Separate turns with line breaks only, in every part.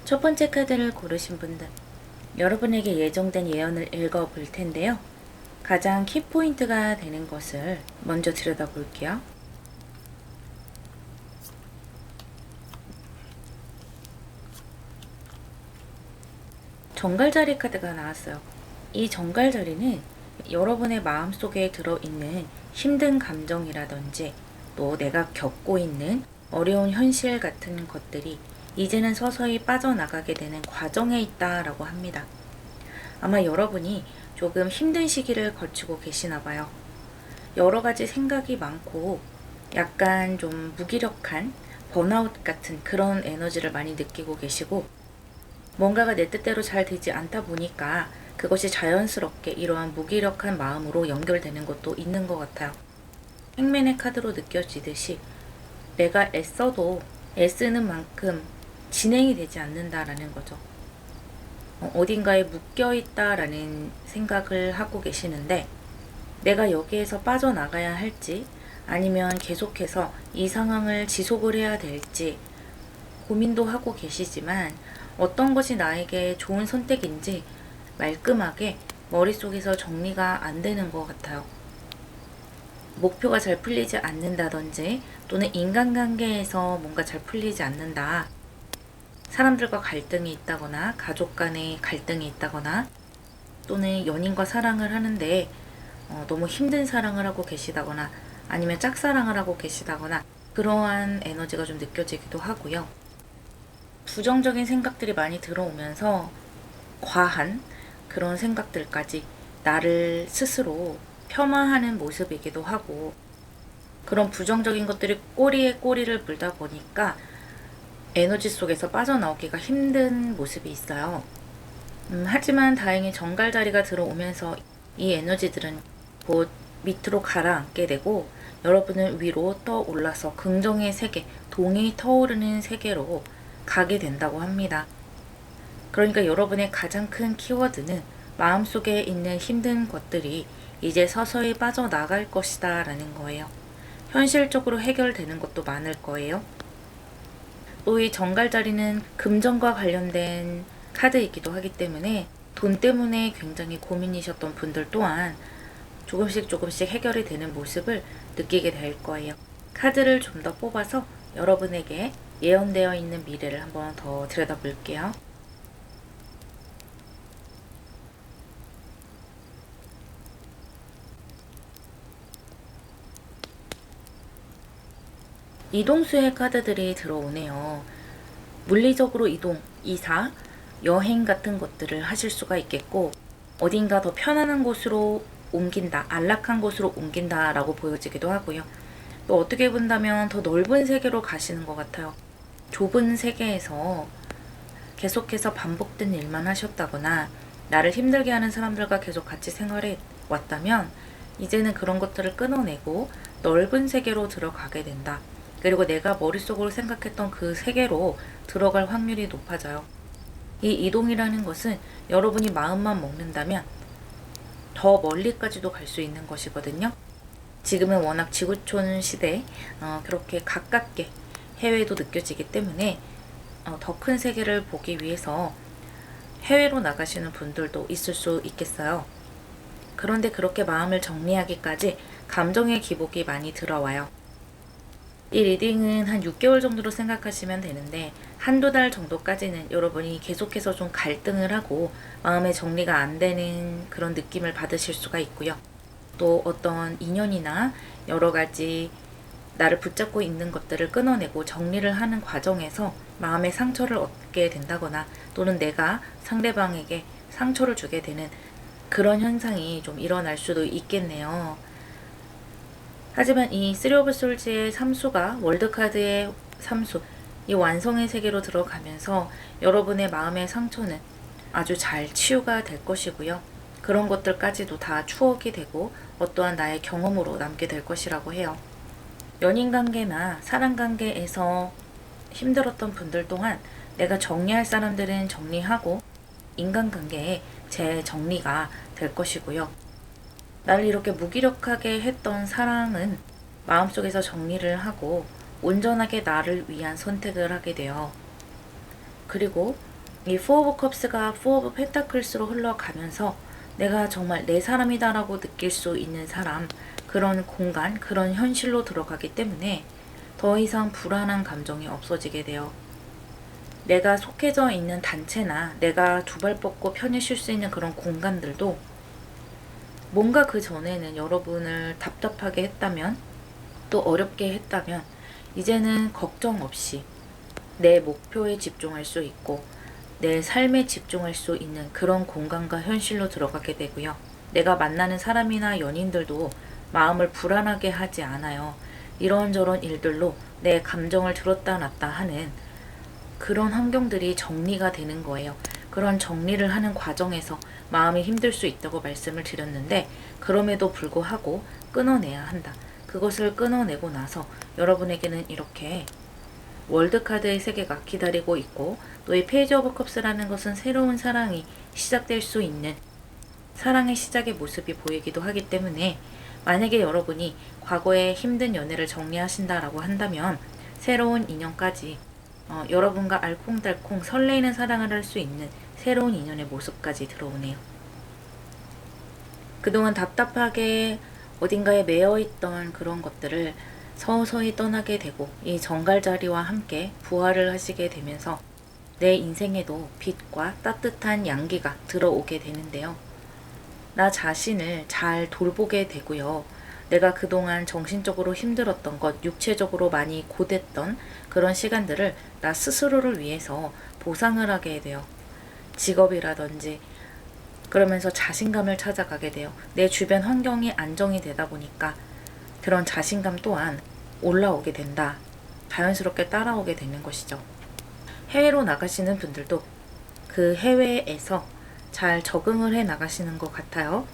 첫 번째 카드를 고르신 분들, 여러분에게 예정된 예언을 읽어볼 텐데요. 가장 키포인트가 되는 것을 먼저 들여다볼게요. 정갈자리 카드가 나왔어요. 이 정갈자리는 여러분의 마음속에 들어있는 힘든 감정이라든지 또 내가 겪고 있는 어려운 현실 같은 것들이 이제는 서서히 빠져나가게 되는 과정에 있다라고 합니다. 아마 여러분이 조금 힘든 시기를 거치고 계시나 봐요. 여러 가지 생각이 많고 약간 좀 무기력한 번아웃 같은 그런 에너지를 많이 느끼고 계시고, 뭔가가 내 뜻대로 잘 되지 않다 보니까 그것이 자연스럽게 이러한 무기력한 마음으로 연결되는 것도 있는 것 같아요. 행맨의 카드로 느껴지듯이 내가 애써도 애쓰는 만큼 진행이 되지 않는다라는 거죠. 어딘가에 묶여있다라는 생각을 하고 계시는데, 내가 여기에서 빠져나가야 할지 아니면 계속해서 이 상황을 지속을 해야 될지 고민도 하고 계시지만, 어떤 것이 나에게 좋은 선택인지 말끔하게 머릿속에서 정리가 안 되는 것 같아요. 목표가 잘 풀리지 않는다든지 또는 인간관계에서 뭔가 잘 풀리지 않는다. 사람들과 갈등이 있다거나 가족 간의 갈등이 있다거나 또는 연인과 사랑을 하는데 너무 힘든 사랑을 하고 계시다거나 아니면 짝사랑을 하고 계시다거나 그러한 에너지가 좀 느껴지기도 하고요. 부정적인 생각들이 많이 들어오면서 과한 그런 생각들까지 나를 스스로 폄하하는 모습이기도 하고, 그런 부정적인 것들이 꼬리에 꼬리를 물다 보니까 에너지 속에서 빠져나오기가 힘든 모습이 있어요. 하지만 다행히 정갈자리가 들어오면서 이 에너지들은 곧 밑으로 가라앉게 되고 여러분은 위로 떠올라서 긍정의 세계, 동이 터오르는 세계로 가게 된다고 합니다. 그러니까 여러분의 가장 큰 키워드는 마음속에 있는 힘든 것들이 이제 서서히 빠져나갈 것이다 라는 거예요. 현실적으로 해결되는 것도 많을 거예요. 또 이 정갈자리는 금전과 관련된 카드이기도 하기 때문에 돈 때문에 굉장히 고민이셨던 분들 또한 조금씩 해결이 되는 모습을 느끼게 될 거예요. 카드를 좀 더 뽑아서 여러분에게 예언되어 있는 미래를 한번 더 들여다볼게요. 이동수의 카드들이 들어오네요. 물리적으로 이동, 이사, 여행 같은 것들을 하실 수가 있겠고, 어딘가 더 편안한 곳으로 옮긴다, 안락한 곳으로 옮긴다 라고 보여지기도 하고요. 또 어떻게 본다면 더 넓은 세계로 가시는 것 같아요. 좁은 세계에서 계속해서 반복된 일만 하셨다거나 나를 힘들게 하는 사람들과 계속 같이 생활해 왔다면 이제는 그런 것들을 끊어내고 넓은 세계로 들어가게 된다. 그리고 내가 머릿속으로 생각했던 그 세계로 들어갈 확률이 높아져요. 이 이동이라는 것은 여러분이 마음만 먹는다면 더 멀리까지도 갈 수 있는 것이거든요. 지금은 워낙 지구촌 시대 그렇게 가깝게 해외도 느껴지기 때문에 더 큰 세계를 보기 위해서 해외로 나가시는 분들도 있을 수 있겠어요. 그런데 그렇게 마음을 정리하기까지 감정의 기복이 많이 들어와요. 이 리딩은 한 6개월 정도로 생각하시면 되는데, 한두 달 정도까지는 여러분이 계속해서 좀 갈등을 하고 마음의 정리가 안 되는 그런 느낌을 받으실 수가 있고요. 또 어떤 인연이나 여러 가지 나를 붙잡고 있는 것들을 끊어내고 정리를 하는 과정에서 마음의 상처를 얻게 된다거나 또는 내가 상대방에게 상처를 주게 되는 그런 현상이 좀 일어날 수도 있겠네요. 하지만 이 쓰리 오브 솔즈의 삼수가 월드카드의 삼수, 이 완성의 세계로 들어가면서 여러분의 마음의 상처는 아주 잘 치유가 될 것이고요. 그런 것들까지도 다 추억이 되고 어떠한 나의 경험으로 남게 될 것이라고 해요. 연인관계나 사랑관계에서 힘들었던 분들 또한 내가 정리할 사람들은 정리하고 인간관계에 재정리가 될 것이고요. 나를 이렇게 무기력하게 했던 사랑은 마음속에서 정리를 하고 온전하게 나를 위한 선택을 하게 돼요. 그리고 이 포 오브 컵스가 포 오브 펜타클스로 흘러가면서 내가 정말 내 사람이다라고 느낄 수 있는 사람, 그런 공간, 그런 현실로 들어가기 때문에 더 이상 불안한 감정이 없어지게 돼요. 내가 속해져 있는 단체나 내가 두 발 뻗고 편히 쉴 수 있는 그런 공간들도 뭔가 그 전에는 여러분을 답답하게 했다면, 또 어렵게 했다면, 이제는 걱정 없이 내 목표에 집중할 수 있고 내 삶에 집중할 수 있는 그런 공간과 현실로 들어가게 되고요. 내가 만나는 사람이나 연인들도 마음을 불안하게 하지 않아요. 이런저런 일들로 내 감정을 들었다 놨다 하는 그런 환경들이 정리가 되는 거예요. 그런 정리를 하는 과정에서 마음이 힘들 수 있다고 말씀을 드렸는데, 그럼에도 불구하고 끊어내야 한다. 그것을 끊어내고 나서 여러분에게는 이렇게 월드카드의 세계가 기다리고 있고, 또 이 페이지 오브 컵스라는 것은 새로운 사랑이 시작될 수 있는 사랑의 시작의 모습이 보이기도 하기 때문에, 만약에 여러분이 과거의 힘든 연애를 정리하신다라고 한다면 새로운 인연까지 여러분과 알콩달콩 설레이는 사랑을 할 수 있는 새로운 인연의 모습까지 들어오네요. 그동안 답답하게 어딘가에 매여있던 그런 것들을 서서히 떠나게 되고, 이 정갈자리와 함께 부활을 하시게 되면서 내 인생에도 빛과 따뜻한 양기가 들어오게 되는데요. 나 자신을 잘 돌보게 되고요. 내가 그동안 정신적으로 힘들었던 것, 육체적으로 많이 고됐던 그런 시간들을 나 스스로를 위해서 보상을 하게 돼요. 직업이라든지, 그러면서 자신감을 찾아가게 돼요. 내 주변 환경이 안정이 되다 보니까 그런 자신감 또한 올라오게 된다. 자연스럽게 따라오게 되는 것이죠. 해외로 나가시는 분들도 그 해외에서 잘 적응을 해 나가시는 것 같아요.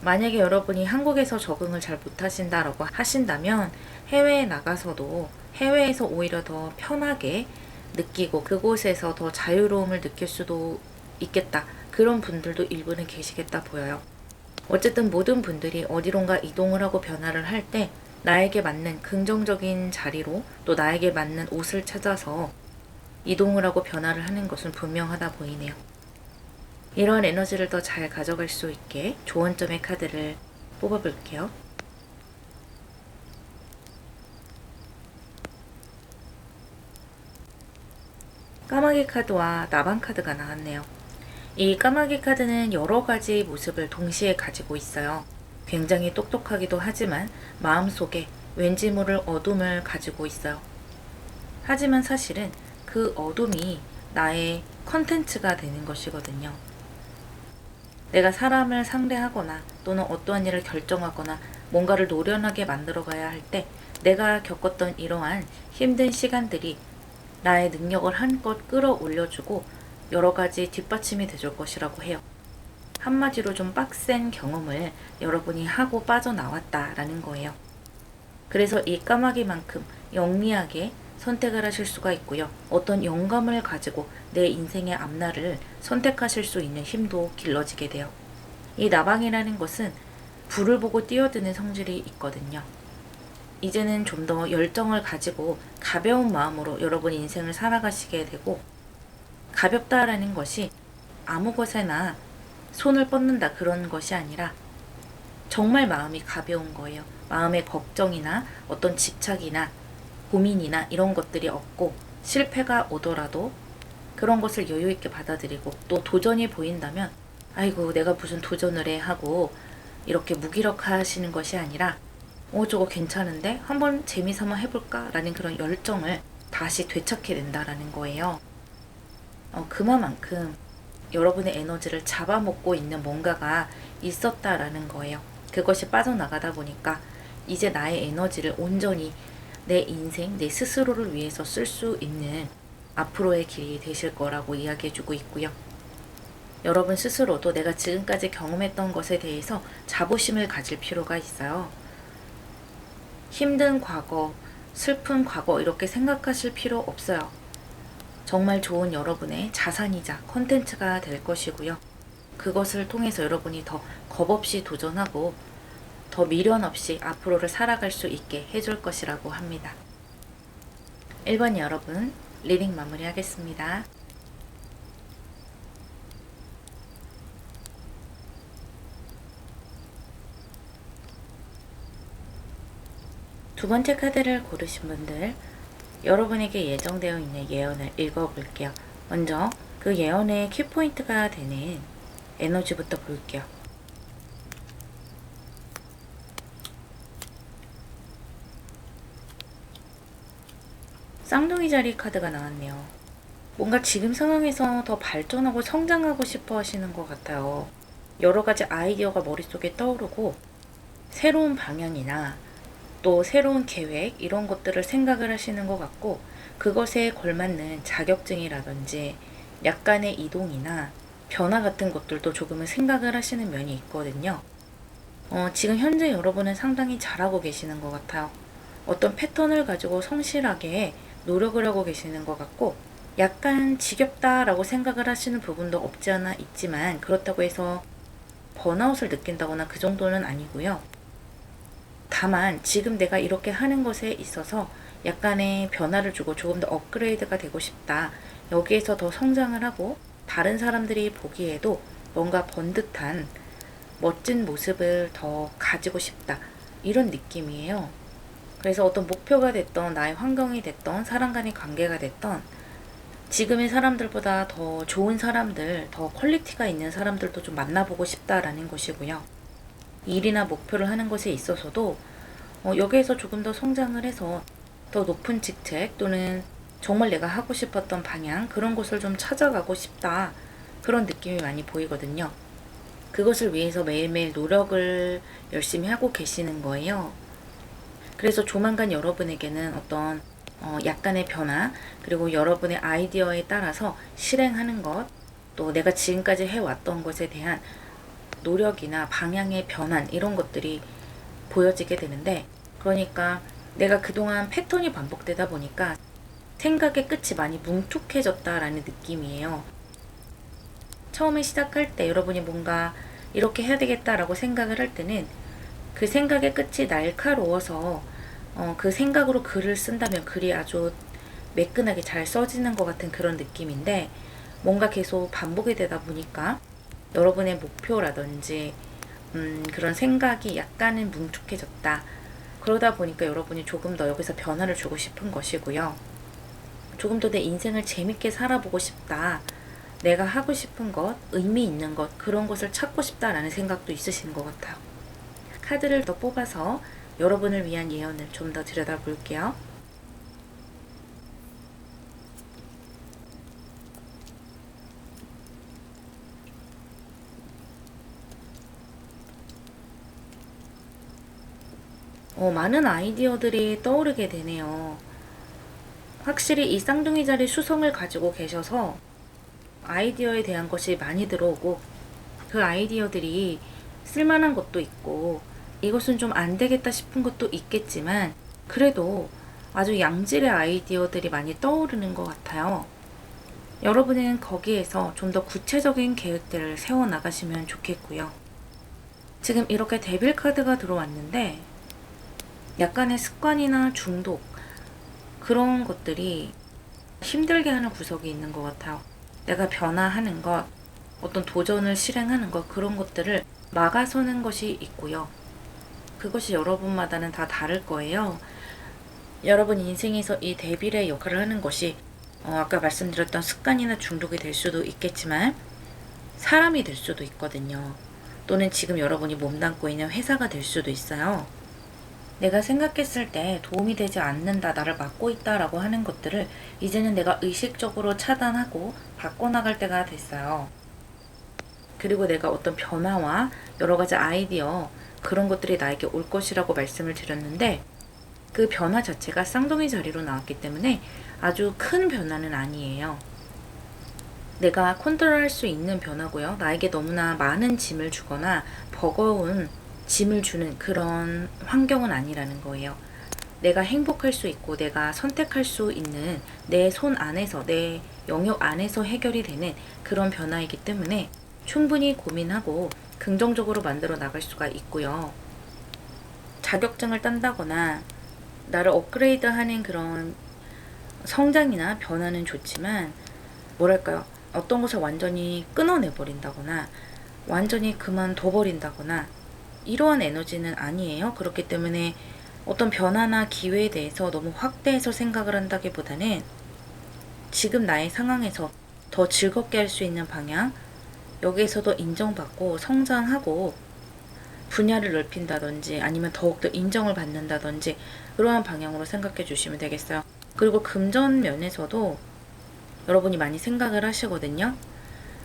만약에 여러분이 한국에서 적응을 잘 못하신다라고 하신다면 해외에 나가서도 해외에서 오히려 더 편하게 느끼고 그곳에서 더 자유로움을 느낄 수도 있겠다. 그런 분들도 일부는 계시겠다 보여요. 어쨌든 모든 분들이 어디론가 이동을 하고 변화를 할 때 나에게 맞는 긍정적인 자리로, 또 나에게 맞는 옷을 찾아서 이동을 하고 변화를 하는 것은 분명하다 보이네요. 이러한 에너지를 더 잘 가져갈 수 있게 조언점의 카드를 뽑아볼게요. 까마귀 카드와 나방 카드가 나왔네요. 이 까마귀 카드는 여러 가지 모습을 동시에 가지고 있어요. 굉장히 똑똑하기도 하지만 마음속에 왠지 모를 어둠을 가지고 있어요. 하지만 사실은 그 어둠이 나의 컨텐츠가 되는 것이거든요. 내가 사람을 상대하거나 또는 어떠한 일을 결정하거나 뭔가를 노련하게 만들어가야 할 때 내가 겪었던 이러한 힘든 시간들이 나의 능력을 한껏 끌어올려주고 여러 가지 뒷받침이 돼줄 것이라고 해요. 한마디로 좀 빡센 경험을 여러분이 하고 빠져나왔다라는 거예요. 그래서 이 까마귀만큼 영리하게 선택을 하실 수가 있고요. 어떤 영감을 가지고 내 인생의 앞날을 선택하실 수 있는 힘도 길러지게 돼요. 이 나방이라는 것은 불을 보고 뛰어드는 성질이 있거든요. 이제는 좀 더 열정을 가지고 가벼운 마음으로 여러분 인생을 살아가시게 되고, 가볍다라는 것이 아무 것에나 손을 뻗는다 그런 것이 아니라 정말 마음이 가벼운 거예요. 마음의 걱정이나 어떤 집착이나 고민이나 이런 것들이 없고, 실패가 오더라도 그런 것을 여유 있게 받아들이고, 또 도전이 보인다면 아이고 내가 무슨 도전을 해 하고 이렇게 무기력하시는 것이 아니라 저거 괜찮은데 한번 재미삼아 해볼까 라는 그런 열정을 다시 되찾게 된다라는 거예요. 그만큼 여러분의 에너지를 잡아먹고 있는 뭔가가 있었다라는 거예요. 그것이 빠져나가다 보니까 이제 나의 에너지를 온전히 내 인생, 내 스스로를 위해서 쓸 수 있는 앞으로의 길이 되실 거라고 이야기해주고 있고요. 여러분 스스로도 내가 지금까지 경험했던 것에 대해서 자부심을 가질 필요가 있어요. 힘든 과거, 슬픈 과거 이렇게 생각하실 필요 없어요. 정말 좋은 여러분의 자산이자 컨텐츠가 될 것이고요. 그것을 통해서 여러분이 더 겁없이 도전하고 더 미련 없이 앞으로를 살아갈 수 있게 해줄 것이라고 합니다. 1번 여러분, 리딩 마무리하겠습니다. 두 번째 카드를 고르신 분들, 여러분에게 예정되어 있는 예언을 읽어볼게요. 먼저 그 예언의 키포인트가 되는 에너지부터 볼게요. 쌍둥이 자리 카드가 나왔네요. 뭔가 지금 상황에서 더 발전하고 성장하고 싶어 하시는 것 같아요. 여러 가지 아이디어가 머릿속에 떠오르고 새로운 방향이나 또 새로운 계획 이런 것들을 생각을 하시는 것 같고, 그것에 걸맞는 자격증이라든지 약간의 이동이나 변화 같은 것들도 조금은 생각을 하시는 면이 있거든요. 지금 현재 여러분은 상당히 잘하고 계시는 것 같아요. 어떤 패턴을 가지고 성실하게 노력을 하고 계시는 것 같고, 약간 지겹다라고 생각을 하시는 부분도 없지 않아 있지만, 그렇다고 해서 번아웃을 느낀다거나 그 정도는 아니고요. 다만 지금 내가 이렇게 하는 것에 있어서 약간의 변화를 주고 조금 더 업그레이드가 되고 싶다. 여기에서 더 성장을 하고 다른 사람들이 보기에도 뭔가 번듯한 멋진 모습을 더 가지고 싶다. 이런 느낌이에요. 그래서 어떤 목표가 됐던, 나의 환경이 됐던, 사람 간의 관계가 됐던, 지금의 사람들보다 더 좋은 사람들, 더 퀄리티가 있는 사람들도 좀 만나보고 싶다라는 것이고요. 일이나 목표를 하는 것에 있어서도 여기에서 조금 더 성장을 해서 더 높은 직책 또는 정말 내가 하고 싶었던 방향, 그런 곳을 좀 찾아가고 싶다. 그런 느낌이 많이 보이거든요. 그것을 위해서 매일매일 노력을 열심히 하고 계시는 거예요. 그래서 조만간 여러분에게는 어떤 약간의 변화, 그리고 여러분의 아이디어에 따라서 실행하는 것, 또 내가 지금까지 해왔던 것에 대한 노력이나 방향의 변환, 이런 것들이 보여지게 되는데, 그러니까 내가 그동안 패턴이 반복되다 보니까 생각의 끝이 많이 뭉툭해졌다라는 느낌이에요. 처음에 시작할 때 여러분이 뭔가 이렇게 해야 되겠다라고 생각을 할 때는 그 생각의 끝이 날카로워서 그 생각으로 글을 쓴다면 글이 아주 매끈하게 잘 써지는 것 같은 그런 느낌인데, 뭔가 계속 반복이 되다 보니까 여러분의 목표라든지 그런 생각이 약간은 뭉툭해졌다. 그러다 보니까 여러분이 조금 더 여기서 변화를 주고 싶은 것이고요. 조금 더 내 인생을 재밌게 살아보고 싶다. 내가 하고 싶은 것, 의미 있는 것, 그런 것을 찾고 싶다라는 생각도 있으신 것 같아요. 카드를 더 뽑아서 여러분을 위한 예언을 좀 더 들여다볼게요. 많은 아이디어들이 떠오르게 되네요. 확실히 이 쌍둥이 자리 수성을 가지고 계셔서 아이디어에 대한 것이 많이 들어오고, 그 아이디어들이 쓸만한 것도 있고 이것은 좀 안 되겠다 싶은 것도 있겠지만, 그래도 아주 양질의 아이디어들이 많이 떠오르는 것 같아요. 여러분은 거기에서 좀 더 구체적인 계획들을 세워나가시면 좋겠고요. 지금 이렇게 데빌 카드가 들어왔는데 약간의 습관이나 중독, 그런 것들이 힘들게 하는 구석이 있는 것 같아요. 내가 변화하는 것, 어떤 도전을 실행하는 것, 그런 것들을 막아서는 것이 있고요. 그것이 여러분마다는 다 다를 거예요. 여러분 인생에서 이 데빌의 역할을 하는 것이 아까 말씀드렸던 습관이나 중독이 될 수도 있겠지만 사람이 될 수도 있거든요. 또는 지금 여러분이 몸담고 있는 회사가 될 수도 있어요. 내가 생각했을 때 도움이 되지 않는다, 나를 막고 있다라고 하는 것들을 이제는 내가 의식적으로 차단하고 바꿔나갈 때가 됐어요. 그리고 내가 어떤 변화와 여러 가지 아이디어, 그런 것들이 나에게 올 것이라고 말씀을 드렸는데, 그 변화 자체가 쌍둥이 자리로 나왔기 때문에 아주 큰 변화는 아니에요. 내가 컨트롤할 수 있는 변화고요. 나에게 너무나 많은 짐을 주거나 버거운 짐을 주는 그런 환경은 아니라는 거예요. 내가 행복할 수 있고 내가 선택할 수 있는 내 손 안에서, 내 영역 안에서 해결이 되는 그런 변화이기 때문에 충분히 고민하고 긍정적으로 만들어 나갈 수가 있고요. 자격증을 딴다거나 나를 업그레이드하는 그런 성장이나 변화는 좋지만, 뭐랄까요, 어떤 것을 완전히 끊어내버린다거나 완전히 그만둬버린다거나 이러한 에너지는 아니에요. 그렇기 때문에 어떤 변화나 기회에 대해서 너무 확대해서 생각을 한다기보다는 지금 나의 상황에서 더 즐겁게 할 수 있는 방향, 여기에서도 인정받고 성장하고 분야를 넓힌다든지 아니면 더욱더 인정을 받는다든지 그러한 방향으로 생각해 주시면 되겠어요. 그리고 금전 면에서도 여러분이 많이 생각을 하시거든요.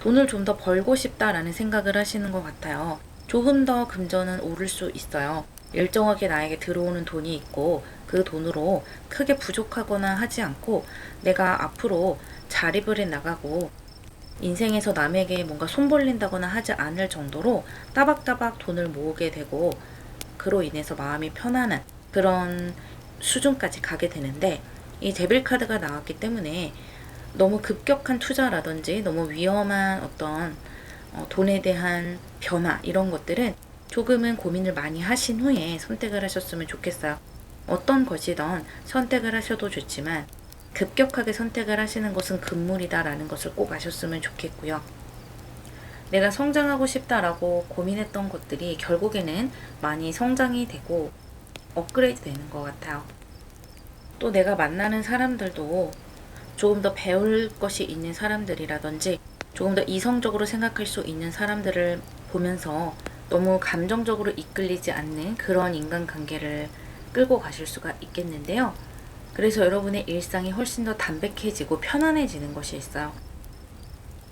돈을 좀 더 벌고 싶다라는 생각을 하시는 것 같아요. 조금 더 금전은 오를 수 있어요. 일정하게 나에게 들어오는 돈이 있고 그 돈으로 크게 부족하거나 하지 않고 내가 앞으로 자립을 해 나가고 인생에서 남에게 뭔가 손 벌린다거나 하지 않을 정도로 따박따박 돈을 모으게 되고 그로 인해서 마음이 편안한 그런 수준까지 가게 되는데 이 데빌 카드가 나왔기 때문에 너무 급격한 투자라든지 너무 위험한 어떤 돈에 대한 변화 이런 것들은 조금은 고민을 많이 하신 후에 선택을 하셨으면 좋겠어요. 어떤 것이든 선택을 하셔도 좋지만 급격하게 선택을 하시는 것은 금물이다라는 것을 꼭 아셨으면 좋겠고요. 내가 성장하고 싶다라고 고민했던 것들이 결국에는 많이 성장이 되고 업그레이드 되는 것 같아요. 또 내가 만나는 사람들도 조금 더 배울 것이 있는 사람들이라든지 조금 더 이성적으로 생각할 수 있는 사람들을 보면서 너무 감정적으로 이끌리지 않는 그런 인간관계를 끌고 가실 수가 있겠는데요. 그래서 여러분의 일상이 훨씬 더 담백해지고 편안해지는 것이 있어요.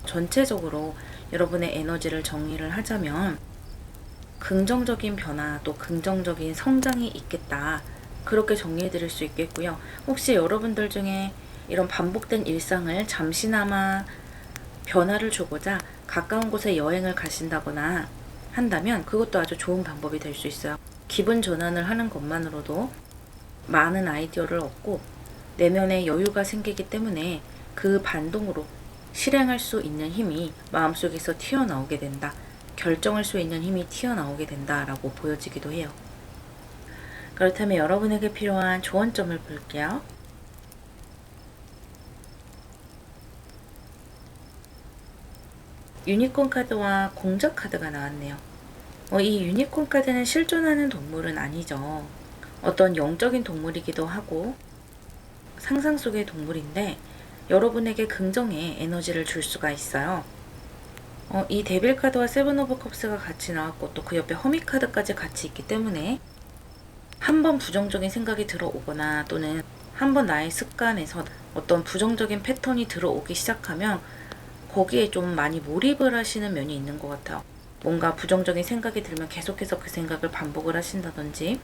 전체적으로 여러분의 에너지를 정리를 하자면 긍정적인 변화 또 긍정적인 성장이 있겠다. 그렇게 정리해 드릴 수 있겠고요. 혹시 여러분들 중에 이런 반복된 일상을 잠시나마 변화를 주고자 가까운 곳에 여행을 가신다거나 한다면 그것도 아주 좋은 방법이 될 수 있어요. 기분 전환을 하는 것만으로도 많은 아이디어를 얻고 내면에 여유가 생기기 때문에 그 반동으로 실행할 수 있는 힘이 마음속에서 튀어나오게 된다. 결정할 수 있는 힘이 튀어나오게 된다라고 보여지기도 해요. 그렇다면 여러분에게 필요한 조언점을 볼게요. 유니콘 카드와 공작 카드가 나왔네요. 이 유니콘 카드는 실존하는 동물은 아니죠. 어떤 영적인 동물이기도 하고 상상 속의 동물인데 여러분에게 긍정의 에너지를 줄 수가 있어요. 이 데빌 카드와 세븐 오브 컵스가 같이 나왔고 또 그 옆에 허미 카드까지 같이 있기 때문에 한번 부정적인 생각이 들어오거나 또는 한번 나의 습관에서 어떤 부정적인 패턴이 들어오기 시작하면 거기에 좀 많이 몰입을 하시는 면이 있는 것 같아요. 뭔가 부정적인 생각이 들면 계속해서 그 생각을 반복을 하신다든지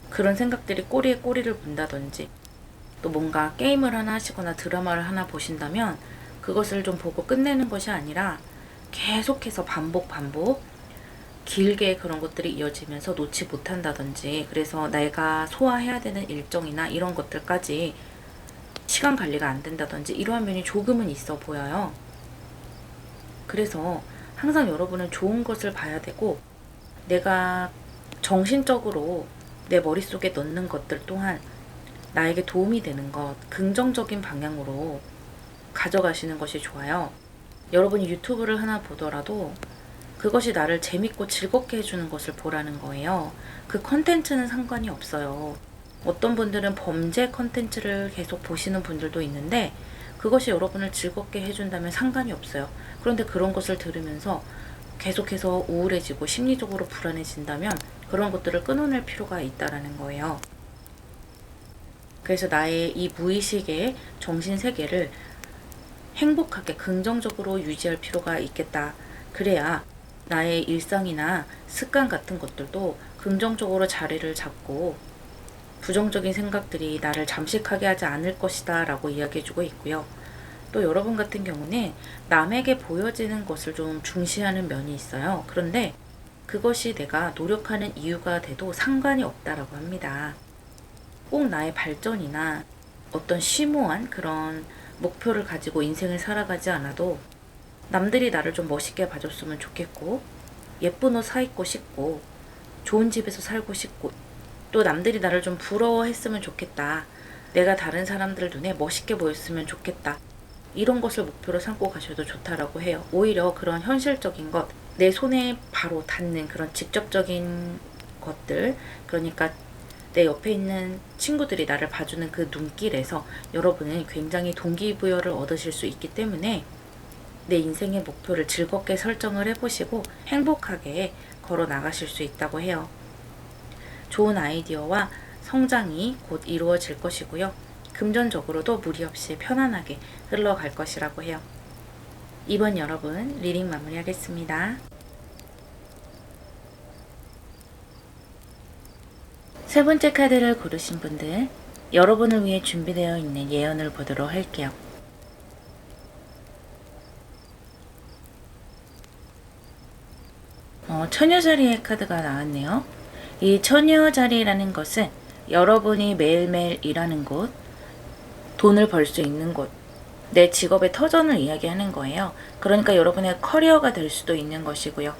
그런 생각들이 꼬리에 꼬리를 문다든지 또 뭔가 게임을 하나 하시거나 드라마를 하나 보신다면 그것을 좀 보고 끝내는 것이 아니라 계속해서 반복 길게 그런 것들이 이어지면서 놓지 못한다든지 그래서 내가 소화해야 되는 일정이나 이런 것들까지 시간 관리가 안 된다든지 이러한 면이 조금은 있어 보여요. 그래서 항상 여러분은 좋은 것을 봐야 되고 내가 정신적으로 내 머릿속에 넣는 것들 또한 나에게 도움이 되는 것, 긍정적인 방향으로 가져가시는 것이 좋아요. 여러분이 유튜브를 하나 보더라도 그것이 나를 재밌고 즐겁게 해주는 것을 보라는 거예요. 그 컨텐츠는 상관이 없어요. 어떤 분들은 범죄 컨텐츠를 계속 보시는 분들도 있는데 그것이 여러분을 즐겁게 해준다면 상관이 없어요. 그런데 그런 것을 들으면서 계속해서 우울해지고 심리적으로 불안해진다면 그런 것들을 끊어낼 필요가 있다라는 거예요. 그래서 나의 이 무의식의 정신세계를 행복하게 긍정적으로 유지할 필요가 있겠다. 그래야 나의 일상이나 습관 같은 것들도 긍정적으로 자리를 잡고 부정적인 생각들이 나를 잠식하게 하지 않을 것이다 라고 이야기해주고 있고요. 또 여러분 같은 경우는 남에게 보여지는 것을 좀 중시하는 면이 있어요. 그런데 그것이 내가 노력하는 이유가 돼도 상관이 없다라고 합니다. 꼭 나의 발전이나 어떤 심오한 그런 목표를 가지고 인생을 살아가지 않아도 남들이 나를 좀 멋있게 봐줬으면 좋겠고 예쁜 옷 사입고 싶고 좋은 집에서 살고 싶고 또 남들이 나를 좀 부러워했으면 좋겠다. 내가 다른 사람들 눈에 멋있게 보였으면 좋겠다. 이런 것을 목표로 삼고 가셔도 좋다라고 해요. 오히려 그런 현실적인 것, 내 손에 바로 닿는 그런 직접적인 것들, 그러니까 내 옆에 있는 친구들이 나를 봐주는 그 눈길에서 여러분은 굉장히 동기부여를 얻으실 수 있기 때문에 내 인생의 목표를 즐겁게 설정을 해보시고 행복하게 걸어 나가실 수 있다고 해요. 좋은 아이디어와 성장이 곧 이루어질 것이고요. 금전적으로도 무리 없이 편안하게 흘러갈 것이라고 해요. 이번 여러분 리딩 마무리하겠습니다. 세 번째 카드를 고르신 분들, 여러분을 위해 준비되어 있는 예언을 보도록 할게요. 처녀자리의 카드가 나왔네요. 이 처녀자리라는 것은 여러분이 매일매일 일하는 곳, 돈을 벌 수 있는 곳, 내 직업의 터전을 이야기하는 거예요. 그러니까 여러분의 커리어가 될 수도 있는 것이고요.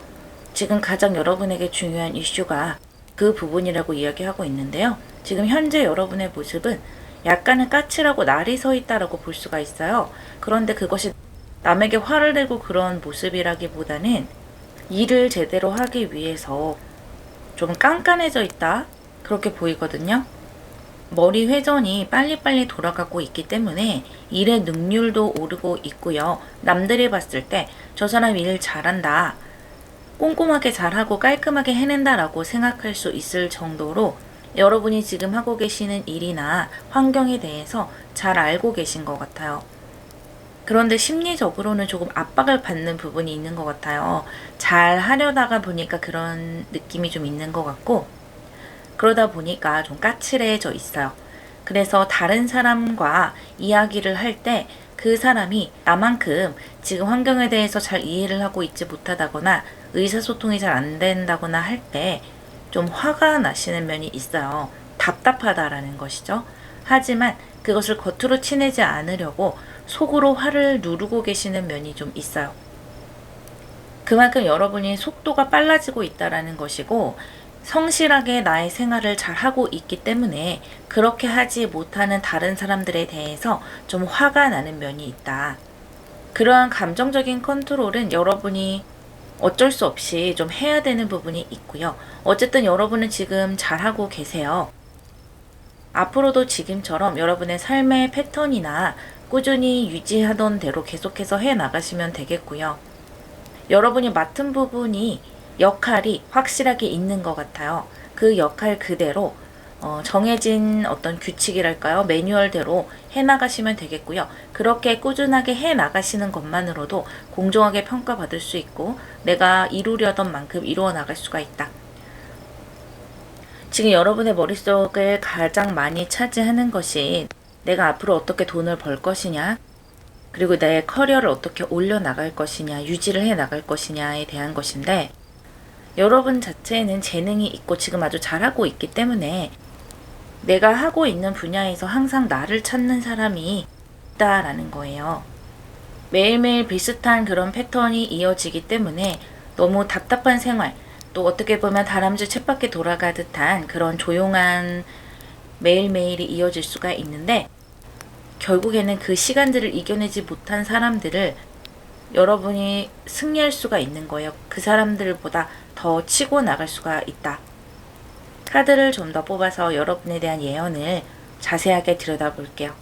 지금 가장 여러분에게 중요한 이슈가 그 부분이라고 이야기하고 있는데요. 지금 현재 여러분의 모습은 약간은 까칠하고 날이 서 있다라고 볼 수가 있어요. 그런데 그것이 남에게 화를 내고 그런 모습이라기보다는 일을 제대로 하기 위해서 좀 깐깐해져 있다, 그렇게 보이거든요. 머리 회전이 빨리빨리 돌아가고 있기 때문에 일의 능률도 오르고 있고요. 남들이 봤을 때 저 사람 일 잘한다, 꼼꼼하게 잘하고 깔끔하게 해낸다 라고 생각할 수 있을 정도로 여러분이 지금 하고 계시는 일이나 환경에 대해서 잘 알고 계신 것 같아요. 그런데 심리적으로는 조금 압박을 받는 부분이 있는 것 같아요. 잘 하려다가 보니까 그런 느낌이 좀 있는 것 같고, 그러다 보니까 좀 까칠해져 있어요. 그래서 다른 사람과 이야기를 할 때 그 사람이 나만큼 지금 환경에 대해서 잘 이해를 하고 있지 못하다거나 의사소통이 잘 안 된다거나 할 때 좀 화가 나시는 면이 있어요. 답답하다라는 것이죠. 하지만 그것을 겉으로 치내지 않으려고 속으로 화를 누르고 계시는 면이 좀 있어요. 그만큼 여러분이 속도가 빨라지고 있다라는 것이고, 성실하게 나의 생활을 잘 하고 있기 때문에 그렇게 하지 못하는 다른 사람들에 대해서 좀 화가 나는 면이 있다. 그러한 감정적인 컨트롤은 여러분이 어쩔 수 없이 좀 해야 되는 부분이 있고요. 어쨌든 여러분은 지금 잘하고 계세요. 앞으로도 지금처럼 여러분의 삶의 패턴이나 꾸준히 유지하던 대로 계속해서 해 나가시면 되겠고요. 여러분이 맡은 부분이 역할이 확실하게 있는 것 같아요. 그 역할 그대로 정해진 어떤 규칙이랄까요? 매뉴얼대로 해나가시면 되겠고요. 그렇게 꾸준하게 해나가시는 것만으로도 공정하게 평가받을 수 있고 내가 이루려던 만큼 이루어 나갈 수가 있다. 지금 여러분의 머릿속을 가장 많이 차지하는 것이 내가 앞으로 어떻게 돈을 벌 것이냐, 그리고 내 커리어를 어떻게 올려나갈 것이냐, 유지를 해나갈 것이냐에 대한 것인데, 여러분 자체에는 재능이 있고 지금 아주 잘하고 있기 때문에 내가 하고 있는 분야에서 항상 나를 찾는 사람이 있다라는 거예요. 매일매일 비슷한 그런 패턴이 이어지기 때문에 너무 답답한 생활, 또 어떻게 보면 다람쥐 쳇바퀴 돌아가듯한 그런 조용한 매일매일이 이어질 수가 있는데, 결국에는 그 시간들을 이겨내지 못한 사람들을 여러분이 승리할 수가 있는 거예요. 그 사람들보다 더 치고 나갈 수가 있다. 카드를 좀 더 뽑아서 여러분에 대한 예언을 자세하게 들여다볼게요.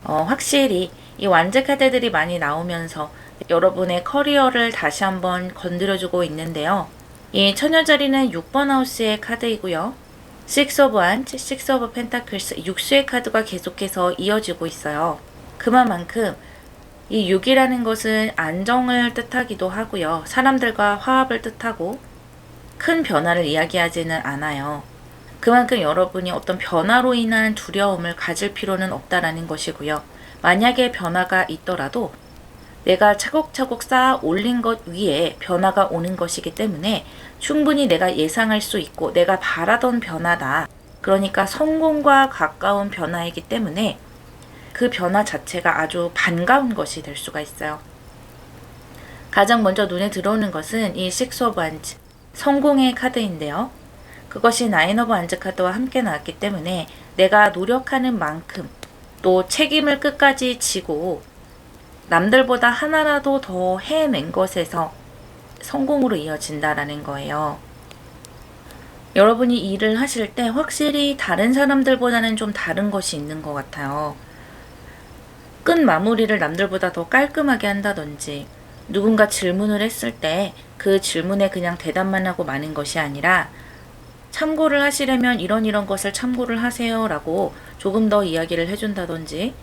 확실히 이 완즈 카드들이 많이 나오면서 여러분의 커리어를 다시 한번 건드려주고 있는데요. 이 처녀자리는 6번 하우스의 카드이고요. 6 of Wands, 6 of Pentacles, 육수의 카드가 계속해서 이어지고 있어요. 그만큼 이 6이라는 것은 안정을 뜻하기도 하고요. 사람들과 화합을 뜻하고 큰 변화를 이야기하지는 않아요. 그만큼 여러분이 어떤 변화로 인한 두려움을 가질 필요는 없다라는 것이고요. 만약에 변화가 있더라도 내가 차곡차곡 쌓아 올린 것 위에 변화가 오는 것이기 때문에 충분히 내가 예상할 수 있고 내가 바라던 변화다. 그러니까 성공과 가까운 변화이기 때문에 그 변화 자체가 아주 반가운 것이 될 수가 있어요. 가장 먼저 눈에 들어오는 것은 이 6 of Wands, 성공의 카드인데요. 그것이 9 of Wands 카드와 함께 나왔기 때문에 내가 노력하는 만큼 또 책임을 끝까지 지고 남들보다 하나라도 더 해낸 것에서 성공으로 이어진다라는 거예요. 여러분이 일을 하실 때 확실히 다른 사람들보다는 좀 다른 것이 있는 것 같아요. 끝 마무리를 남들보다 더 깔끔하게 한다든지, 누군가 질문을 했을 때 그 질문에 그냥 대답만 하고 마는 것이 아니라 참고를 하시려면 이런 것을 참고를 하세요 라고 조금 더 이야기를 해준다든지,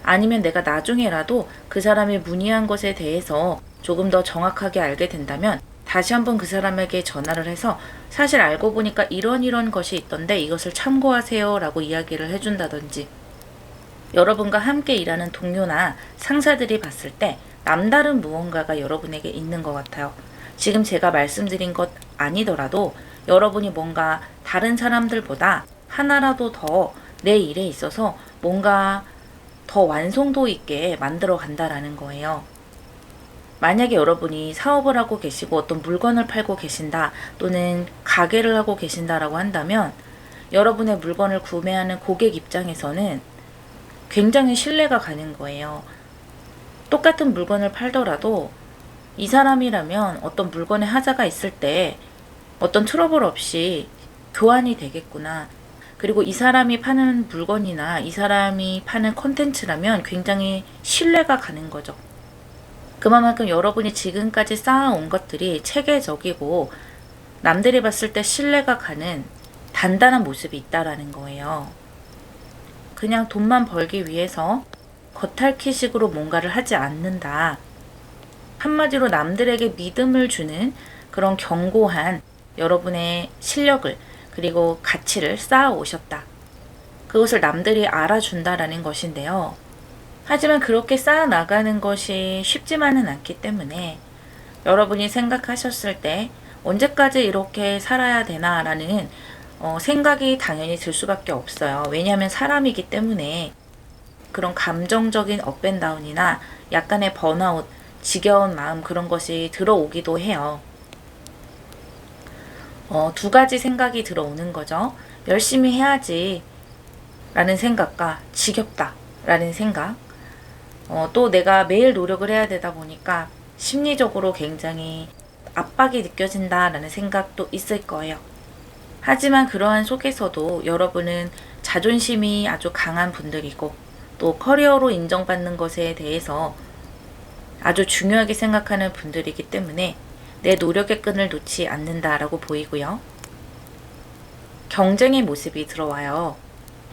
아니면 내가 나중에라도 그 사람이 문의한 것에 대해서 조금 더 정확하게 알게 된다면 다시 한번 그 사람에게 전화를 해서 사실 알고 보니까 이런 것이 있던데 이것을 참고하세요 라고 이야기를 해준다든지, 여러분과 함께 일하는 동료나 상사들이 봤을 때 남다른 무언가가 여러분에게 있는 것 같아요. 지금 제가 말씀드린 것 아니더라도 여러분이 뭔가 다른 사람들보다 하나라도 더 내 일에 있어서 뭔가 더 완성도 있게 만들어 간다라는 거예요. 만약에 여러분이 사업을 하고 계시고 어떤 물건을 팔고 계신다, 또는 가게를 하고 계신다라고 한다면 여러분의 물건을 구매하는 고객 입장에서는 굉장히 신뢰가 가는 거예요. 똑같은 물건을 팔더라도 이 사람이라면 어떤 물건에 하자가 있을 때 어떤 트러블 없이 교환이 되겠구나. 그리고 이 사람이 파는 물건이나 이 사람이 파는 콘텐츠라면 굉장히 신뢰가 가는 거죠. 그만큼 여러분이 지금까지 쌓아온 것들이 체계적이고 남들이 봤을 때 신뢰가 가는 단단한 모습이 있다라는 거예요. 그냥 돈만 벌기 위해서 겉핥기식으로 뭔가를 하지 않는다. 한마디로 남들에게 믿음을 주는 그런 견고한 여러분의 실력을, 그리고 가치를 쌓아 오셨다. 그것을 남들이 알아준다라는 것인데요. 하지만 그렇게 쌓아 나가는 것이 쉽지만은 않기 때문에 여러분이 생각하셨을 때 언제까지 이렇게 살아야 되나라는 생각이 당연히 들 수밖에 없어요. 왜냐하면 사람이기 때문에 그런 감정적인 업앤다운이나 약간의 번아웃, 지겨운 마음, 그런 것이 들어오기도 해요. 두 가지 생각이 들어오는 거죠. 열심히 해야지 라는 생각과 지겹다 라는 생각. 또 내가 매일 노력을 해야 되다 보니까 심리적으로 굉장히 압박이 느껴진다 라는 생각도 있을 거예요. 하지만 그러한 속에서도 여러분은 자존심이 아주 강한 분들이고, 또 커리어로 인정받는 것에 대해서 아주 중요하게 생각하는 분들이기 때문에 내 노력의 끈을 놓지 않는다라고 보이고요. 경쟁의 모습이 들어와요.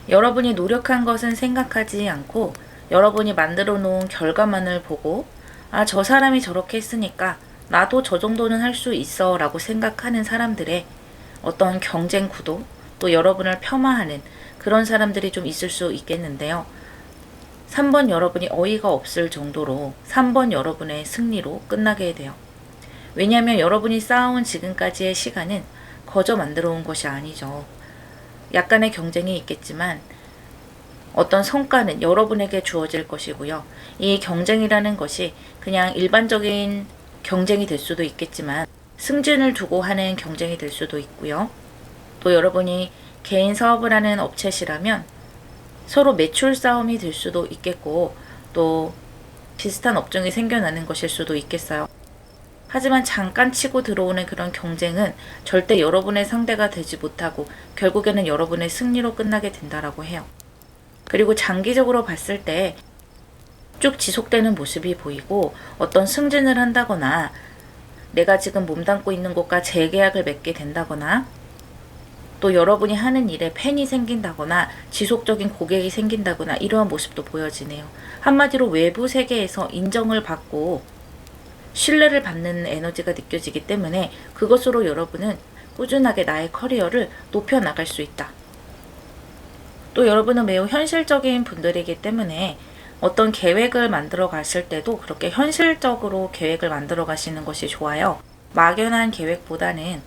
여러분이 노력한 것은 생각하지 않고 여러분이 만들어 놓은 결과만을 보고, 아, 저 사람이 저렇게 했으니까 나도 저 정도는 할 수 있어 라고 생각하는 사람들의 어떤 경쟁 구도, 또 여러분을 폄하하는 그런 사람들이 좀 있을 수 있겠는데요. 3번 여러분이 어이가 없을 정도로 3번 여러분의 승리로 끝나게 돼요. 왜냐하면 여러분이 쌓아온 지금까지의 시간은 거저 만들어 온 것이 아니죠. 약간의 경쟁이 있겠지만 어떤 성과는 여러분에게 주어질 것이고요. 이 경쟁이라는 것이 그냥 일반적인 경쟁이 될 수도 있겠지만 승진을 두고 하는 경쟁이 될 수도 있고요. 또 여러분이 개인 사업을 하는 업체시라면 서로 매출 싸움이 될 수도 있겠고, 또 비슷한 업종이 생겨나는 것일 수도 있겠어요. 하지만 잠깐 치고 들어오는 그런 경쟁은 절대 여러분의 상대가 되지 못하고 결국에는 여러분의 승리로 끝나게 된다라고 해요. 그리고 장기적으로 봤을 때 쭉 지속되는 모습이 보이고, 어떤 승진을 한다거나 내가 지금 몸담고 있는 곳과 재계약을 맺게 된다거나, 또 여러분이 하는 일에 팬이 생긴다거나 지속적인 고객이 생긴다거나 이러한 모습도 보여지네요. 한마디로 외부 세계에서 인정을 받고 신뢰를 받는 에너지가 느껴지기 때문에 그것으로 여러분은 꾸준하게 나의 커리어를 높여나갈 수 있다. 또 여러분은 매우 현실적인 분들이기 때문에 어떤 계획을 만들어 갔을 때도 그렇게 현실적으로 계획을 만들어 가시는 것이 좋아요. 막연한 계획보다는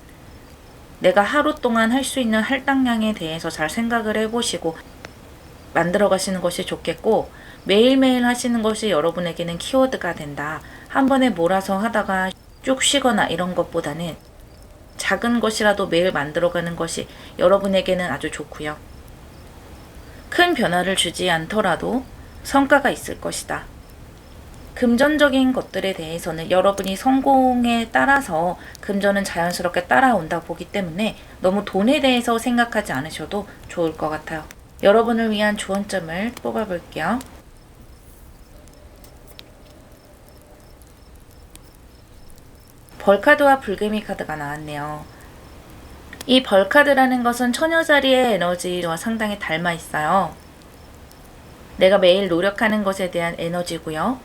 내가 하루 동안 할 수 있는 할당량에 대해서 잘 생각을 해보시고 만들어 가시는 것이 좋겠고, 매일매일 하시는 것이 여러분에게는 키워드가 된다. 한 번에 몰아서 하다가 쭉 쉬거나 이런 것보다는 작은 것이라도 매일 만들어가는 것이 여러분에게는 아주 좋고요. 큰 변화를 주지 않더라도 성과가 있을 것이다. 금전적인 것들에 대해서는 여러분이 성공에 따라서 금전은 자연스럽게 따라온다 보기 때문에 너무 돈에 대해서 생각하지 않으셔도 좋을 것 같아요. 여러분을 위한 조언점을 뽑아볼게요. 벌카드와 불개미 카드가 나왔네요. 이 벌카드라는 것은 처녀자리의 에너지와 상당히 닮아 있어요. 내가 매일 노력하는 것에 대한 에너지고요.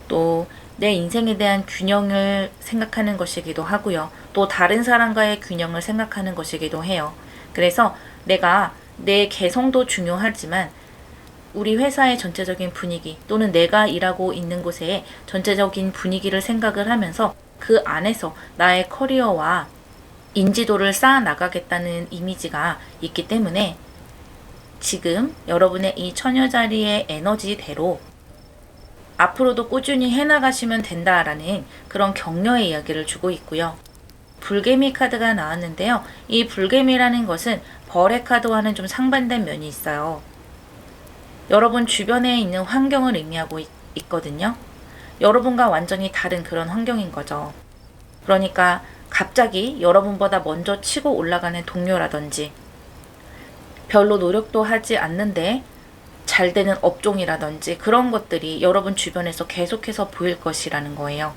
또 내 인생에 대한 균형을 생각하는 것이기도 하고요. 또 다른 사람과의 균형을 생각하는 것이기도 해요. 그래서 내가 내 개성도 중요하지만 우리 회사의 전체적인 분위기 또는 내가 일하고 있는 곳의 전체적인 분위기를 생각을 하면서 그 안에서 나의 커리어와 인지도를 쌓아 나가겠다는 이미지가 있기 때문에 지금 여러분의 이 처녀자리의 에너지대로 앞으로도 꾸준히 해나가시면 된다라는 그런 격려의 이야기를 주고 있고요. 불개미 카드가 나왔는데요. 이 불개미라는 것은 벌의 카드와는 좀 상반된 면이 있어요. 여러분 주변에 있는 환경을 의미하고 있거든요. 여러분과 완전히 다른 그런 환경인 거죠. 그러니까 갑자기 여러분보다 먼저 치고 올라가는 동료라든지 별로 노력도 하지 않는데 잘 되는 업종이라든지 그런 것들이 여러분 주변에서 계속해서 보일 것이라는 거예요.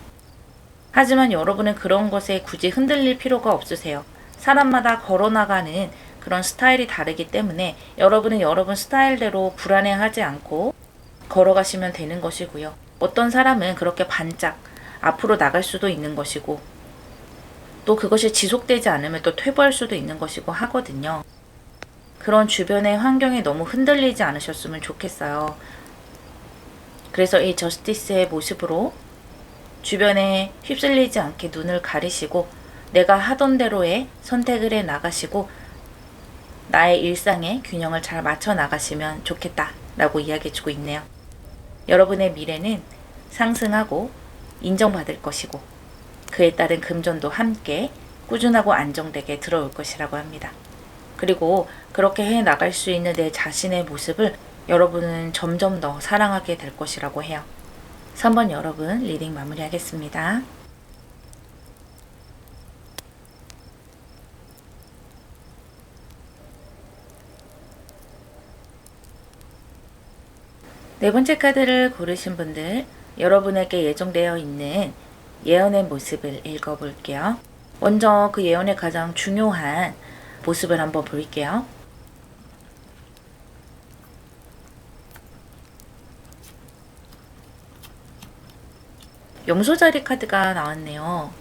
하지만 여러분은 그런 것에 굳이 흔들릴 필요가 없으세요. 사람마다 걸어나가는 그런 스타일이 다르기 때문에 여러분은 여러분 스타일대로 불안해하지 않고 걸어가시면 되는 것이고요. 어떤 사람은 그렇게 반짝 앞으로 나갈 수도 있는 것이고 또 그것이 지속되지 않으면 또 퇴보할 수도 있는 것이고 하거든요. 그런 주변의 환경에 너무 흔들리지 않으셨으면 좋겠어요. 그래서 이 저스티스의 모습으로 주변에 휩쓸리지 않게 눈을 가리시고 내가 하던 대로의 선택을 해 나가시고 나의 일상에 균형을 잘 맞춰 나가시면 좋겠다 라고 이야기해 주고 있네요. 여러분의 미래는 상승하고 인정받을 것이고 그에 따른 금전도 함께 꾸준하고 안정되게 들어올 것이라고 합니다. 그리고 그렇게 해 나갈 수 있는 내 자신의 모습을 여러분은 점점 더 사랑하게 될 것이라고 해요. 3번 여러분 리딩 마무리하겠습니다. 네 번째 카드를 고르신 분들, 여러분에게 예정되어 있는 예언의 모습을 읽어볼게요. 먼저 그 예언의 가장 중요한 모습을 한번 볼게요. 염소자리 카드가 나왔네요.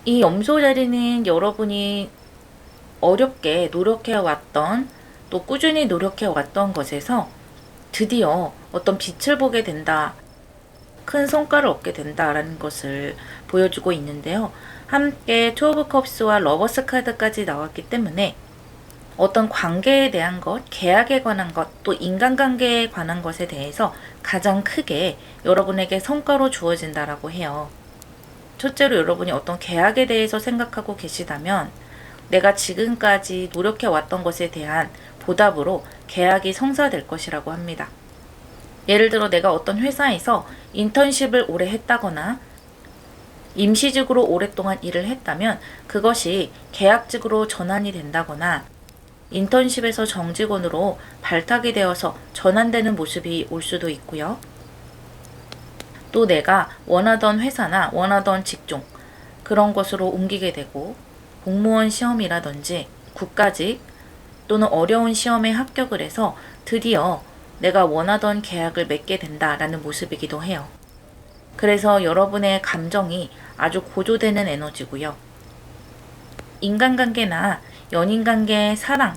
이 염소자리는 여러분이 어렵게 노력해왔던 또 꾸준히 노력해왔던 것에서 드디어 어떤 빛을 보게 된다. 큰 성과를 얻게 된다라는 것을 보여주고 있는데요. 함께 투 오브 컵스와 러버스 카드까지 나왔기 때문에 어떤 관계에 대한 것, 계약에 관한 것, 또 인간관계에 관한 것에 대해서 가장 크게 여러분에게 성과로 주어진다라고 해요. 첫째로 여러분이 어떤 계약에 대해서 생각하고 계시다면 내가 지금까지 노력해왔던 것에 대한 보답으로 계약이 성사될 것이라고 합니다. 예를 들어 내가 어떤 회사에서 인턴십을 오래 했다거나 임시직으로 오랫동안 일을 했다면 그것이 계약직으로 전환이 된다거나 인턴십에서 정직원으로 발탁이 되어서 전환되는 모습이 올 수도 있고요. 또 내가 원하던 회사나 원하던 직종 그런 것으로 옮기게 되고 공무원 시험이라든지 국가직 또는 어려운 시험에 합격을 해서 드디어 내가 원하던 계약을 맺게 된다라는 모습이기도 해요. 그래서 여러분의 감정이 아주 고조되는 에너지고요. 인간관계나 연인관계, 사랑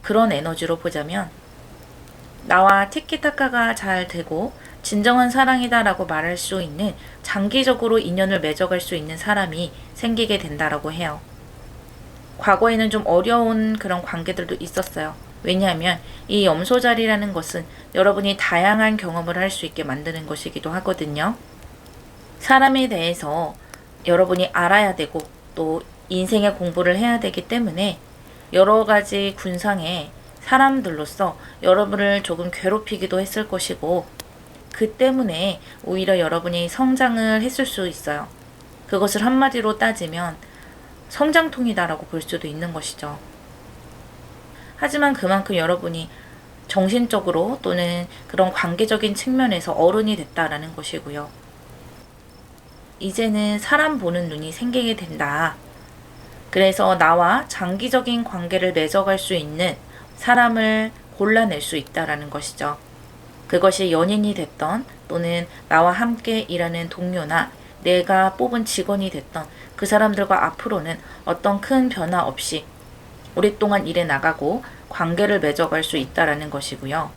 그런 에너지로 보자면 나와 티키타카가 잘 되고 진정한 사랑이다라고 말할 수 있는 장기적으로 인연을 맺어갈 수 있는 사람이 생기게 된다라고 해요. 과거에는 좀 어려운 그런 관계들도 있었어요. 왜냐하면 이 염소자리라는 것은 여러분이 다양한 경험을 할 수 있게 만드는 것이기도 하거든요. 사람에 대해서 여러분이 알아야 되고 또 인생의 공부를 해야 되기 때문에 여러 가지 군상에 사람들로서 여러분을 조금 괴롭히기도 했을 것이고, 그 때문에 오히려 여러분이 성장을 했을 수 있어요. 그것을 한마디로 따지면 성장통이다라고 볼 수도 있는 것이죠. 하지만 그만큼 여러분이 정신적으로 또는 그런 관계적인 측면에서 어른이 됐다라는 것이고요. 이제는 사람 보는 눈이 생기게 된다. 그래서 나와 장기적인 관계를 맺어갈 수 있는 사람을 골라낼 수 있다라는 것이죠. 그것이 연인이 됐던 또는 나와 함께 일하는 동료나 내가 뽑은 직원이 됐던 그 사람들과 앞으로는 어떤 큰 변화 없이 오랫동안 일해 나가고 관계를 맺어갈 수 있다라는 것이고요.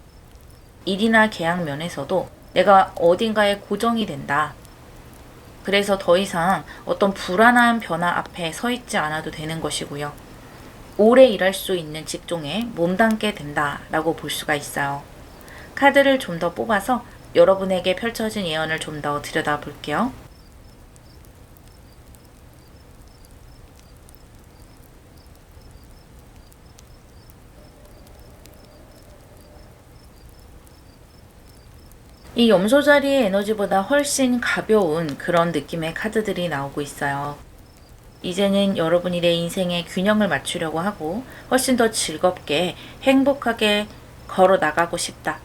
일이나 계약 면에서도 내가 어딘가에 고정이 된다. 그래서 더 이상 어떤 불안한 변화 앞에 서 있지 않아도 되는 것이고요. 오래 일할 수 있는 직종에 몸담게 된다라고 볼 수가 있어요. 카드를 좀 더 뽑아서 여러분에게 펼쳐진 예언을 좀 더 들여다볼게요. 이 염소 자리의 에너지보다 훨씬 가벼운 그런 느낌의 카드들이 나오고 있어요. 이제는 여러분이 내 인생에 균형을 맞추려고 하고 훨씬 더 즐겁게 행복하게 걸어 나가고 싶다.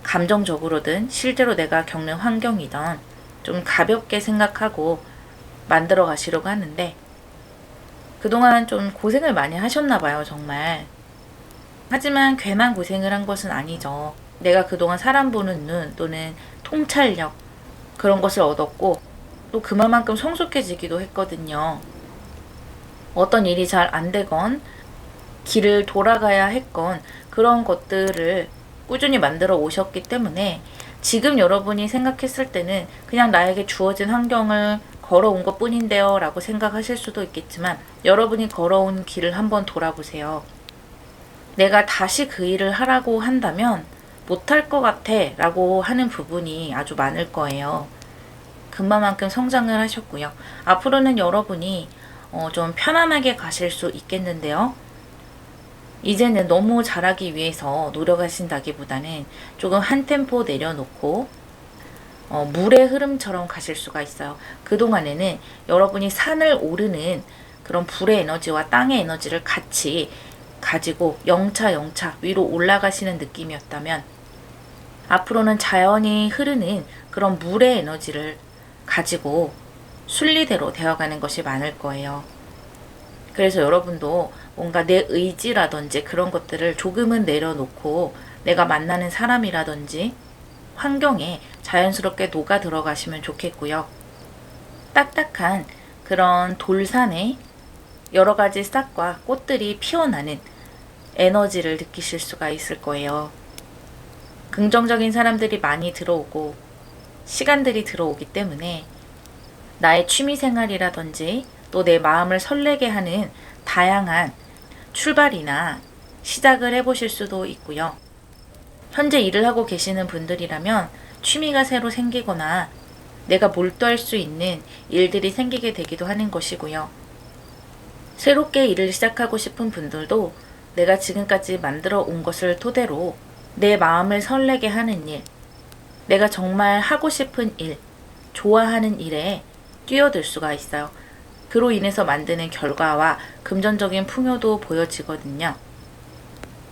감정적으로든 실제로 내가 겪는 환경이든 좀 가볍게 생각하고 만들어 가시려고 하는데, 그동안 좀 고생을 많이 하셨나 봐요, 정말. 하지만 괜한 고생을 한 것은 아니죠. 내가 그동안 사람 보는 눈 또는 통찰력, 그런 것을 얻었고 또 그만큼 성숙해지기도 했거든요. 어떤 일이 잘 안 되건 길을 돌아가야 했건 그런 것들을 꾸준히 만들어 오셨기 때문에 지금 여러분이 생각했을 때는 그냥 나에게 주어진 환경을 걸어온 것 뿐인데요 라고 생각하실 수도 있겠지만, 여러분이 걸어온 길을 한번 돌아보세요. 내가 다시 그 일을 하라고 한다면 못할 것 같아 라고 하는 부분이 아주 많을 거예요. 그만큼 성장을 하셨고요. 앞으로는 여러분이 좀 편안하게 가실 수 있겠는데요. 이제는 너무 잘하기 위해서 노력하신다기보다는 조금 한 템포 내려놓고 물의 흐름처럼 가실 수가 있어요. 그동안에는 여러분이 산을 오르는 그런 불의 에너지와 땅의 에너지를 같이 가지고 영차 위로 올라가시는 느낌이었다면, 앞으로는 자연이 흐르는 그런 물의 에너지를 가지고 순리대로 되어가는 것이 많을 거예요. 그래서 여러분도 뭔가 내 의지라든지 그런 것들을 조금은 내려놓고 내가 만나는 사람이라든지 환경에 자연스럽게 녹아 들어가시면 좋겠고요. 딱딱한 그런 돌산에 여러 가지 싹과 꽃들이 피어나는 에너지를 느끼실 수가 있을 거예요. 긍정적인 사람들이 많이 들어오고 시간들이 들어오기 때문에 나의 취미생활이라든지 또 내 마음을 설레게 하는 다양한 출발이나 시작을 해보실 수도 있고요. 현재 일을 하고 계시는 분들이라면 취미가 새로 생기거나 내가 몰두할 수 있는 일들이 생기게 되기도 하는 것이고요. 새롭게 일을 시작하고 싶은 분들도 내가 지금까지 만들어 온 것을 토대로 내 마음을 설레게 하는 일, 내가 정말 하고 싶은 일, 좋아하는 일에 뛰어들 수가 있어요. 그로 인해서 만드는 결과와 금전적인 풍요도 보여지거든요.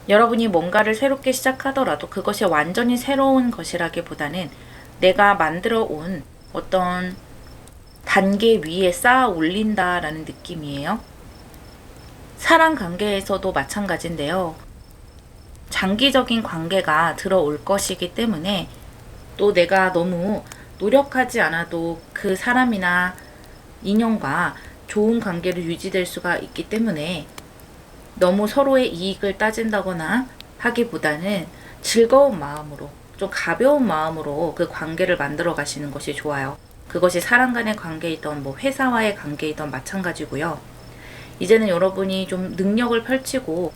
여러분이 뭔가를 새롭게 시작하더라도 그것이 완전히 새로운 것이라기보다는 내가 만들어 온 어떤 단계 위에 쌓아 올린다라는 느낌이에요. 사랑 관계에서도 마찬가지인데요. 장기적인 관계가 들어올 것이기 때문에 또 내가 너무 노력하지 않아도 그 사람이나 인연과 좋은 관계를 유지될 수가 있기 때문에 너무 서로의 이익을 따진다거나 하기보다는 즐거운 마음으로, 좀 가벼운 마음으로 그 관계를 만들어 가시는 것이 좋아요. 그것이 사람 간의 관계이든 회사와의 관계이든 마찬가지고요. 이제는 여러분이 좀 능력을 펼치고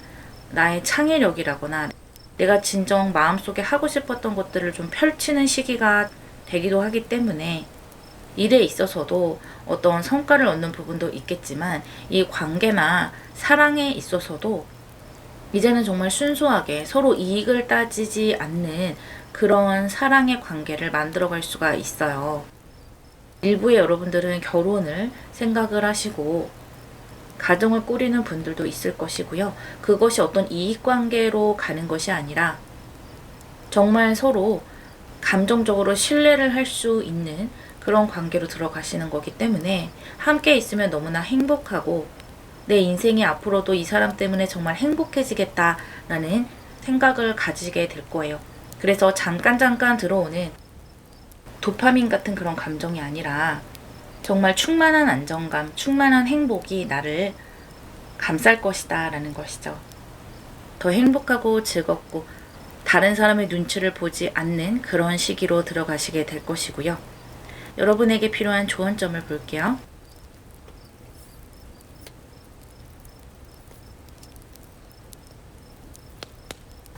나의 창의력이라거나 내가 진정 마음속에 하고 싶었던 것들을 좀 펼치는 시기가 되기도 하기 때문에 일에 있어서도 어떤 성과를 얻는 부분도 있겠지만 이 관계나 사랑에 있어서도 이제는 정말 순수하게 서로 이익을 따지지 않는 그런 사랑의 관계를 만들어갈 수가 있어요. 일부의 여러분들은 결혼을 생각을 하시고 가정을 꾸리는 분들도 있을 것이고요. 그것이 어떤 이익관계로 가는 것이 아니라 정말 서로 감정적으로 신뢰를 할 수 있는 그런 관계로 들어가시는 거기 때문에 함께 있으면 너무나 행복하고 내 인생이 앞으로도 이 사람 때문에 정말 행복해지겠다라는 생각을 가지게 될 거예요. 그래서 잠깐 들어오는 도파민 같은 그런 감정이 아니라 정말 충만한 안정감, 충만한 행복이 나를 감쌀 것이다 라는 것이죠. 더 행복하고 즐겁고 다른 사람의 눈치를 보지 않는 그런 시기로 들어가시게 될 것이고요. 여러분에게 필요한 조언점을 볼게요.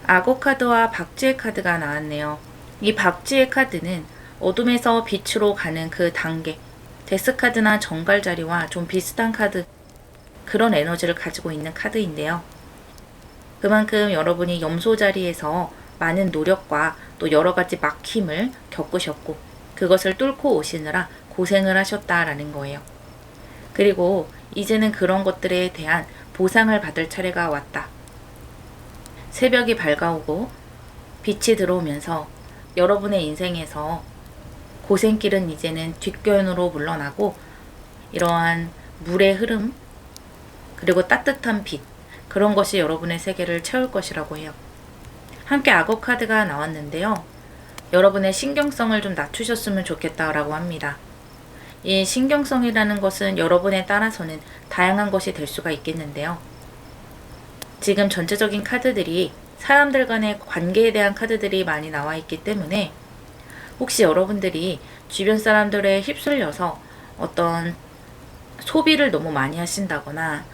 악어 카드와 박쥐의 카드가 나왔네요. 이 박쥐의 카드는 어둠에서 빛으로 가는 그 단계, 데스 카드나 정갈 자리와 좀 비슷한 카드, 그런 에너지를 가지고 있는 카드인데요. 그만큼 여러분이 염소 자리에서 많은 노력과 또 여러 가지 막힘을 겪으셨고 그것을 뚫고 오시느라 고생을 하셨다라는 거예요. 그리고 이제는 그런 것들에 대한 보상을 받을 차례가 왔다. 새벽이 밝아오고 빛이 들어오면서 여러분의 인생에서 고생길은 이제는 뒷견으로 물러나고 이러한 물의 흐름 그리고 따뜻한 빛 그런 것이 여러분의 세계를 채울 것이라고 해요. 함께 악어 카드가 나왔는데요. 여러분의 신경성을 좀 낮추셨으면 좋겠다라고 합니다. 이 신경성이라는 것은 여러분에 따라서는 다양한 것이 될 수가 있겠는데요. 지금 전체적인 카드들이 사람들 간의 관계에 대한 카드들이 많이 나와 있기 때문에 혹시 여러분들이 주변 사람들에 휩쓸려서 어떤 소비를 너무 많이 하신다거나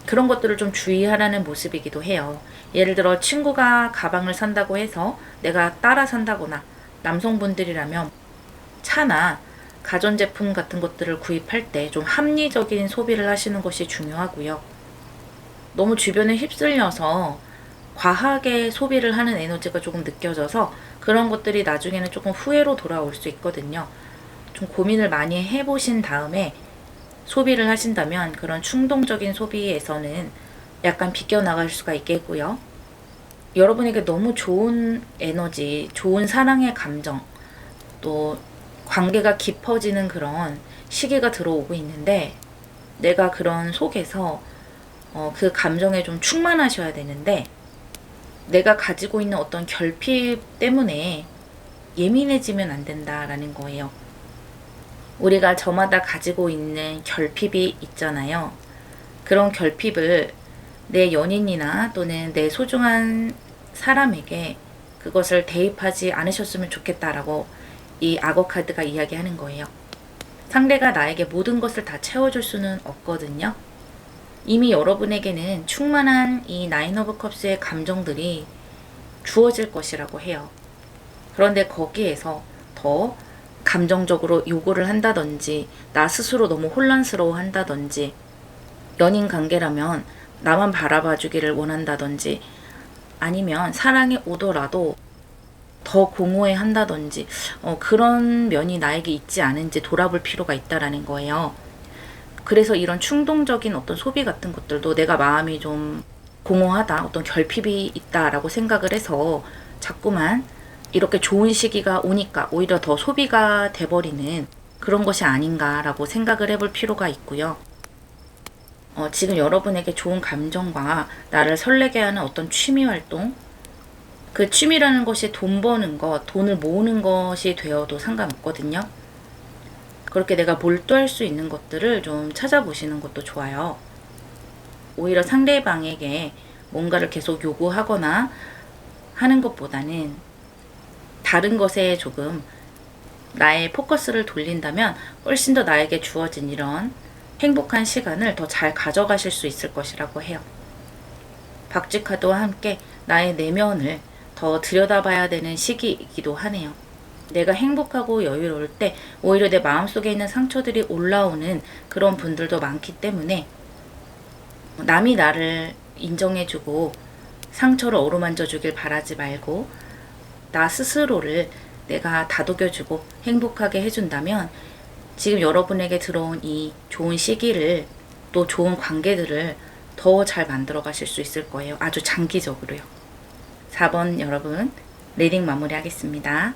그런 것들을 좀 주의하라는 모습이기도 해요. 예를 들어 친구가 가방을 산다고 해서 내가 따라 산다거나 남성분들이라면 차나 가전제품 같은 것들을 구입할 때 좀 합리적인 소비를 하시는 것이 중요하고요. 너무 주변에 휩쓸려서 과하게 소비를 하는 에너지가 조금 느껴져서 그런 것들이 나중에는 조금 후회로 돌아올 수 있거든요. 좀 고민을 많이 해보신 다음에 소비를 하신다면 그런 충동적인 소비에서는 약간 비껴나갈 수가 있겠고요. 여러분에게 너무 좋은 에너지, 좋은 사랑의 감정, 또 관계가 깊어지는 그런 시기가 들어오고 있는데 내가 그런 속에서 그 감정에 좀 충만하셔야 되는데 내가 가지고 있는 어떤 결핍 때문에 예민해지면 안 된다라는 거예요. 우리가 저마다 가지고 있는 결핍이 있잖아요. 그런 결핍을 내 연인이나 또는 내 소중한 사람에게 그것을 대입하지 않으셨으면 좋겠다라고 이 악어 카드가 이야기하는 거예요. 상대가 나에게 모든 것을 다 채워줄 수는 없거든요. 이미 여러분에게는 충만한 이 나인 오브 컵스의 감정들이 주어질 것이라고 해요. 그런데 거기에서 더 감정적으로 요구를 한다든지 나 스스로 너무 혼란스러워 한다든지 연인 관계라면 나만 바라봐 주기를 원한다든지 아니면 사랑이 오더라도 더 공허해 한다든지 그런 면이 나에게 있지 않은지 돌아볼 필요가 있다라는 거예요. 그래서 이런 충동적인 어떤 소비 같은 것들도 내가 마음이 좀 공허하다, 어떤 결핍이 있다라고 생각을 해서 자꾸만 이렇게 좋은 시기가 오니까 오히려 더 소비가 돼버리는 그런 것이 아닌가라고 생각을 해볼 필요가 있고요. 지금 여러분에게 좋은 감정과 나를 설레게 하는 어떤 취미 활동, 그 취미라는 것이 돈 버는 것, 돈을 모으는 것이 되어도 상관없거든요. 그렇게 내가 몰두할 수 있는 것들을 좀 찾아보시는 것도 좋아요. 오히려 상대방에게 뭔가를 계속 요구하거나 하는 것보다는 다른 것에 조금 나의 포커스를 돌린다면 훨씬 더 나에게 주어진 이런 행복한 시간을 더 잘 가져가실 수 있을 것이라고 해요. 박쥐 카드와 함께 나의 내면을 더 들여다봐야 되는 시기이기도 하네요. 내가 행복하고 여유로울 때 오히려 내 마음속에 있는 상처들이 올라오는 그런 분들도 많기 때문에 남이 나를 인정해주고 상처를 어루만져 주길 바라지 말고 나 스스로를 내가 다독여주고 행복하게 해준다면 지금 여러분에게 들어온 이 좋은 시기를 또 좋은 관계들을 더 잘 만들어 가실 수 있을 거예요. 아주 장기적으로요. 4번 여러분 리딩 마무리하겠습니다.